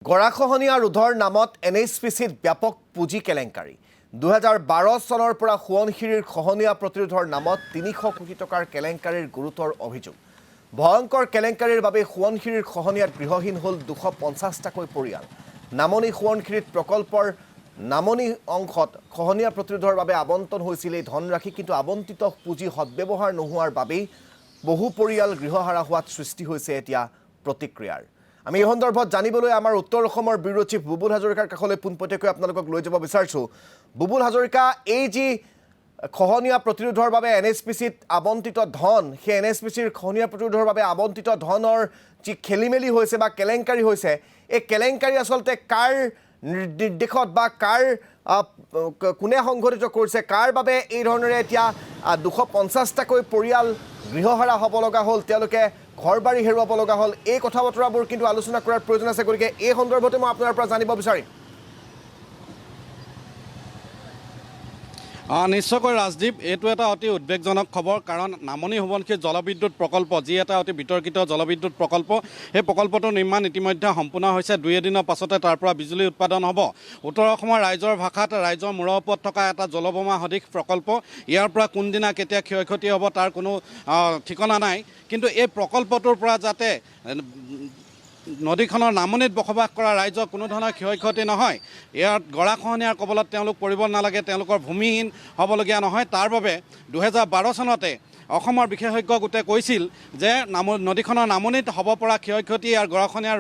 গৰাখহনীয়া ৰোধৰ নামত NHPCত ব্যাপক পুঁজি কেলেংকাৰী 2012 চনৰ পৰা সোৱণশিৰিৰ খহনীয়া প্ৰতিৰোধৰ নামত 300 কোটি টকাৰ কেলেংকাৰীৰ গুৰুতৰ অভিযোগ ভয়ংকৰ কেলেংকাৰীৰ বাবে সোৱণশিৰিৰ খহনীয়াত গৃহহীন হ'ল 250টাকৈ পৰিয়াল নামনি সোৱণশিৰিত প্ৰকল্পৰ নামনি অংশত খহনীয়া প্ৰতিৰোধৰ বাবে আবণ্টন হৈছিল এই ধনৰাশি কিন্তু আবণ্টিত পুঁজি সদ্ব্যৱহাৰ নোহোৱাৰ বাবে বহু পৰিয়াল গৃহহাৰা হোৱাত সৃষ্টি হৈছে এতিয়া প্ৰতিক্ৰিয়াৰ আমি এই সন্দৰ্ভত জানিবলৈ আমাৰ উত্তৰ অসমৰ ব্যুৰো চিফ বুবুল হাজৰিকাৰ কাষলৈ পোনপটীয়াকৈ আপোনালোকক লৈ যাব বিচাৰিছোঁ বুবুল হাজৰিকা এই যি খহনীয়া প্ৰতিৰোধৰ বাবে NHPCত আবণ্টিত ধন সেই NHPCৰ খহনীয়া প্ৰতিৰোধৰ বাবে আবণ্টিত ধনৰ যি খেলিমেলি হৈছে বা কেলেংকাৰী হৈছে এই কেলেংকাৰী আচলতে কাৰ নিৰ্দেশত বা কাৰ কোনে সংঘটিত কৰিছে কাৰ বাবে এই ধৰণেৰে এতিয়া 250টাকৈ পৰিয়াল গৃহহাৰা হ'ব লগা হ'ল তেওঁলোকে ঘৰবাৰী হেৰুৱাব লগা হ'ল এই কথা বতৰাবোৰ কিন্তু আলোচনা কৰাৰ প্ৰয়োজন আছে গতিকে এই সন্দৰ্ভতে মই আপোনাৰ পৰা জানিব বিচাৰিম নিশ্চয়কৈ ৰাজদীপ এইটো এটা অতি উদ্বেগজনক খবৰ কাৰণ নামনি সোৱণশিৰি জলবিদ্যুৎ প্ৰকল্প যি এটা অতি বিতৰ্কিত জলবিদ্যুৎ প্ৰকল্প সেই প্ৰকল্পটোৰ নিৰ্মাণ ইতিমধ্যে সম্পূৰ্ণ হৈছে 2 দিনৰ পাছতে তাৰ পৰা বিজুলী উৎপাদন হ'ব উত্তৰ অসমৰ ৰাইজৰ ভাষাত ৰাইজৰ মূৰৰ ওপৰত থকা এটা জলবোমা সদৃশ প্ৰকল্প ইয়াৰ পৰা কোনদিনা কেতিয়া ক্ষয়ক্ষতি হ'ব তাৰ কোনো ঠিকনা নাই কিন্তু এই প্ৰকল্পটোৰ পৰা যাতে নদীখনৰ নামনিত বসবাস কৰা ৰাইজৰ কোনো ধৰণৰ ক্ষয়ক্ষতি নহয় ইয়াত গৰাখহনীয়াৰ কবলত তেওঁলোক পৰিব নালাগে তেওঁলোকৰ ভূমিহীন হ'বলগীয়া নহয় তাৰ বাবে 2012 চনতে অসমৰ বিশেষজ্ঞ গোটে কৈছিল যে নদীখনৰ নামনিত হ'ব পৰা ক্ষয়ক্ষতি আৰু গৰাখহনীয়া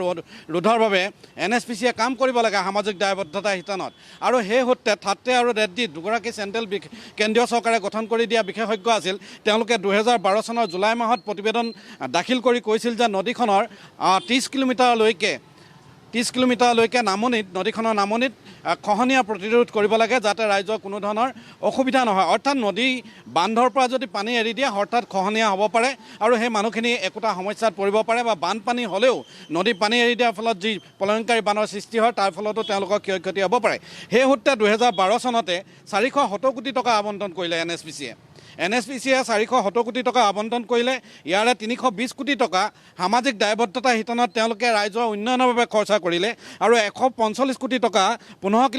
ৰোধৰ বাবে NHPCয়ে কাম কৰিব লাগে সামাজিক দায়বদ্ধতা শিতানত আৰু সেই সূত্ৰে ঠাট্টে আৰু ৰেড্ডি দুগৰাকী চেণ্ট্ৰেল কেন্দ্ৰীয় চৰকাৰে গঠন কৰি দিয়া বিশেষজ্ঞ আছিল তেওঁলোকে 2012 চনৰ জুলাই মাহত প্ৰতিবেদন দাখিল কৰি কৈছিল যে নদীখনৰ 30 কিলোমিটাৰলৈকে নামনিত নদীখনৰ নামনিত খহনীয়া প্ৰতিৰোধ কৰিব লাগে যাতে ৰাইজৰ কোনো ধৰণৰ অসুবিধা নহয় অৰ্থাৎ নদী বান্ধৰ পৰা যদি পানী এৰি দিয়ে হঠাৎ খহনীয়া হ'ব পাৰে আৰু সেই মানুহখিনি একোটা সমস্যাত পৰিব পাৰে বা বানপানী হ'লেও নদী পানী এৰি দিয়াৰ ফলত যি প্ৰলয়ংকাৰী বানৰ সৃষ্টি হয় তাৰ ফলতো তেওঁলোকৰ ক্ষয়ক্ষতি হ'ব পাৰে সেই সূত্ৰে 2012 চনতে 470 কোটি টকা আবণ্টন কৰিলে NHPCয়ে 470 কোটি টকা আবণ্টন কৰিলে ইয়াৰে 320 কোটি টকা সামাজিক দায়বদ্ধতা শিতানত তেওঁলোকে ৰাইজৰ উন্নয়নৰ বাবে খৰচা কৰিলে আৰু 145 কোটি টকা 15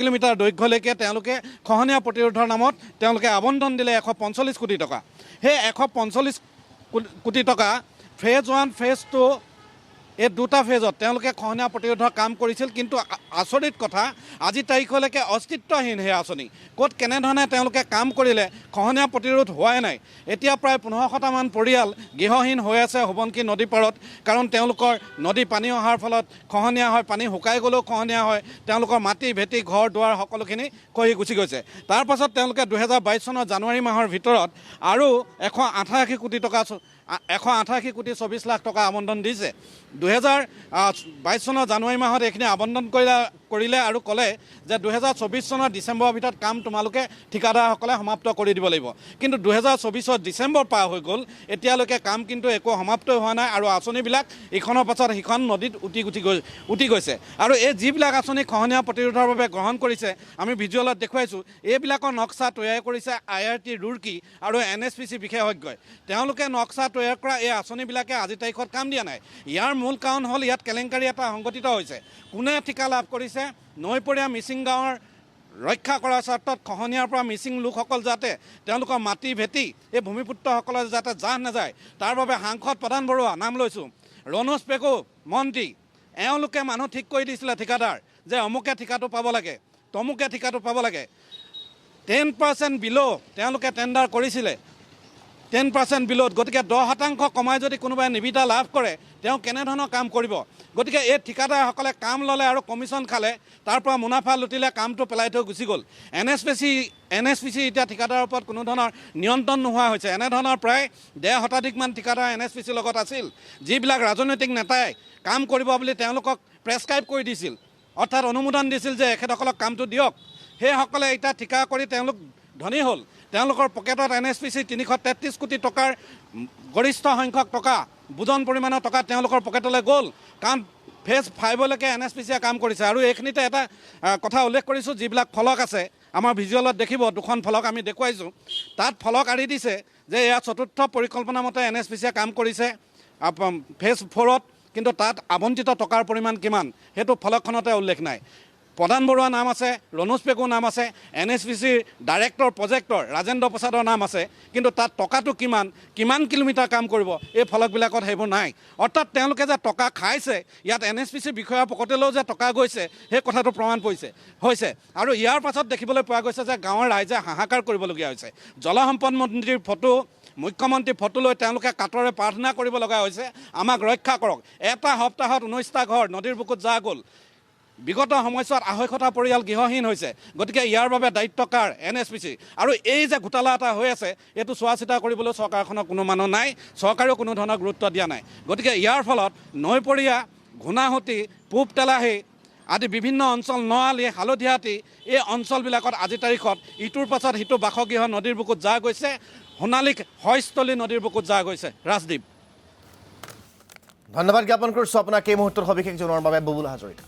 কিলোমিটাৰ দৈৰ্ঘ্যলৈকে তেওঁলোকে খহনীয়া প্ৰতিৰোধৰ নামত তেওঁলোকে আবণ্টন দিলে 145 কোটি টকা সেই 145 কোটি টকা ফেজ 1 ফেজ 2 এই দুটা ফেজত তেওঁলোকে খহনীয়া প্ৰতিৰোধৰ কাম কৰিছিল কিন্তু আচৰিত কথা আজি তাৰিখলৈকে অস্তিত্বহীন সেই আঁচনি ক'ত কেনেধৰণে তেওঁলোকে কাম কৰিলে খহনীয়া প্ৰতিৰোধ হোৱাই নাই এতিয়া প্ৰায় 1500টামান পৰিয়াল গৃহহীন হৈ আছে সোৱণশিৰি নদী পাৰত কাৰণ তেওঁলোকৰ নদী পানী অহাৰ ফলত খহনীয়া হয় পানী শুকাই গ'লেও খহনীয়া হয় তেওঁলোকৰ মাটি ভেটি ঘৰ দুৱাৰ সকলোখিনি খহি গুচি গৈছে তাৰ পাছত তেওঁলোকে 2022 চনৰ জানুৱাৰী মাহৰ ভিতৰত আৰু 188 কোটি টকা 188 কোটি 24 লাখ টকা আবণ্টন দিছে 2022 চনৰ জানুৱাৰী মাহত এইখিনি আবণ্টন কৰিলে আৰু ক'লে যে 2024 চনৰ ডিচেম্বৰৰ ভিতৰত কাম তোমালোকে ঠিকাদাৰসকলে সমাপ্ত কৰি দিব লাগিব কিন্তু 2024 ডিচেম্বৰ পাৰ হৈ গ'ল এতিয়ালৈকে কাম কিন্তু একো সমাপ্ত হোৱা নাই আৰু আঁচনিবিলাক ইখনৰ পাছত সিখন নদীত উটি গৈছে আৰু এই যিবিলাক আঁচনি খহনীয়া প্ৰতিৰোধৰ বাবে গ্ৰহণ কৰিছে আমি ভিজুৱেলত দেখুৱাইছোঁ এইবিলাকৰ নক্সা তৈয়াৰ কৰিছে IRT ৰুৰকি আৰু NHPC বিশেষজ্ঞই তেওঁলোকে নক্সা তৈয়াৰ কৰা এই আঁচনিবিলাকে আজি তাৰিখত কাম দিয়া নাই ইয়াৰ মূল কাৰণ হ'ল ইয়াত কেলেংকাৰী এটা সংঘটিত হৈছে কোনে ঠিকা লাভ কৰিছে নৈপৰীয়া মিচিং গাঁৱৰ ৰক্ষা কৰাৰ স্বাৰ্থত খহনীয়াৰ পৰা মিচিং লোকসকল যাতে তেওঁলোকৰ মাটি ভেটি এই ভূমিপুত্ৰসকলৰ যাতে জাহ নাযায় তাৰ বাবে সাংসদ প্ৰধান বৰুৱা নাম লৈছোঁ ৰণোজ পেগু মন্ত্ৰী এওঁলোকে মানুহ ঠিক কৰি দিছিলে ঠিকাদাৰ যে অমুকে ঠিকাটো পাব লাগে তমুকে ঠিকাটো পাব লাগে 10% বিলো তেওঁলোকে টেণ্ডাৰ কৰিছিলে 10% বিলত গতিকে 10% কমাই যদি কোনোবাই নিবিদা লাভ কৰে তেওঁ কেনেধৰণৰ কাম কৰিব গতিকে এই ঠিকাদাৰসকলে কাম ল'লে আৰু কমিশ্যন খালে তাৰ পৰা মুনাফা লুটিলে কামটো পেলাই থৈ গুচি গ'ল NHPC এতিয়া ঠিকাদাৰৰ ওপৰত কোনো ধৰণৰ নিয়ন্ত্ৰণ নোহোৱা হৈছে এনেধৰণৰ প্ৰায় 1.5 শতাধিকমান ঠিকাদাৰ NHPCৰ লগত আছিল যিবিলাক ৰাজনৈতিক নেতাই কাম কৰিব বুলি তেওঁলোকক প্ৰেছক্ৰাইব কৰি দিছিল অৰ্থাৎ অনুমোদন দিছিল যে এখেতসকলক কামটো দিয়ক সেইসকলে এতিয়া ঠিকা কৰি তেওঁলোক ধনী হ'ল তেওঁলোকৰ পকেটত NHPC 333 কোটি টকাৰ গৰিষ্ঠ সংখ্যক টকা বুজন পৰিমাণৰ টকা তেওঁলোকৰ পকেটলৈ গ'ল কাৰণ ফেজ 5লৈকে NHPCয়ে কাম কৰিছে আৰু এইখিনিতে এটা কথা উল্লেখ কৰিছোঁ যিবিলাক ফলক আছে আমাৰ ভিজুৱেলত দেখিব দুখন ফলক আমি দেখুৱাইছোঁ তাত ফলক আঁৰি দিছে যে এয়া চতুৰ্থ পৰিকল্পনা মতে NHPCয়ে কাম কৰিছে ফেজ 4ত কিন্তু তাত আবণ্টিত টকাৰ পৰিমাণ কিমান সেইটো ফলকখনতে উল্লেখ নাই। প্ৰধান বৰুৱা নাম আছে, ৰণোজ পেগুৰ নাম আছে, NHPCৰ ডাইৰেক্টৰ প্ৰজেক্টৰ ৰাজেন্দ্ৰ প্ৰসাদৰ নাম আছে, কিন্তু তাত টকাটো কিমান কিলোমিটাৰ কাম কৰিব এই ফলকবিলাকত সেইবোৰ নাই। অৰ্থাৎ তেওঁলোকে যে টকা খাইছে, ইয়াত NHPC বিষয়াৰ পকেটলৈও যে টকা গৈছে সেই কথাটো প্ৰমাণ হৈছে। আৰু ইয়াৰ পাছত দেখিবলৈ পোৱা গৈছে যে গাঁৱৰ ৰাইজে হাহাকাৰ কৰিবলগীয়া হৈছে। জলসম্পদ মন্ত্ৰীৰ ফটো, মুখ্যমন্ত্ৰীৰ ফটো লৈ তেওঁলোকে কাতৰে প্ৰাৰ্থনা কৰিব লগা হৈছে, আমাক ৰক্ষা কৰক। এটা সপ্তাহত 19টা ঘৰ নদীৰ বুকুত যা গ'ল। বিগত সময়ছোৱাত 250টা পৰিয়াল গৃহহীন হৈছে। গতিকে ইয়াৰ বাবে দায়িত্ব কাৰ? NHPC। আৰু এই যে ঘোটালা এটা হৈ আছে এইটো চোৱা চিতা কৰিবলৈ চৰকাৰখনৰ কোনো মানুহ নাই, চৰকাৰেও কোনো ধৰণৰ গুৰুত্ব দিয়া নাই। গতিকে ইয়াৰ ফলত নৈপৰীয়া, ঘূনাসুঁতি, পূব তেলাহী আদি বিভিন্ন অঞ্চল, নআলি, হালধীয়াতি এই অঞ্চলবিলাকত আজিৰ তাৰিখত ইটোৰ পাছত সিটো বাসগৃহ নদীৰ বুকুত যা গৈছে, সোণালীক হয়স্থলী নদীৰ বুকুত যা গৈছে। ৰাজদ্বীপ, ধন্যবাদ জ্ঞাপন কৰিছোঁ আপোনাক এই মুহূৰ্তৰ সবিশেষ জনোৱাৰ বাবে বুবুল হাজৰিকা।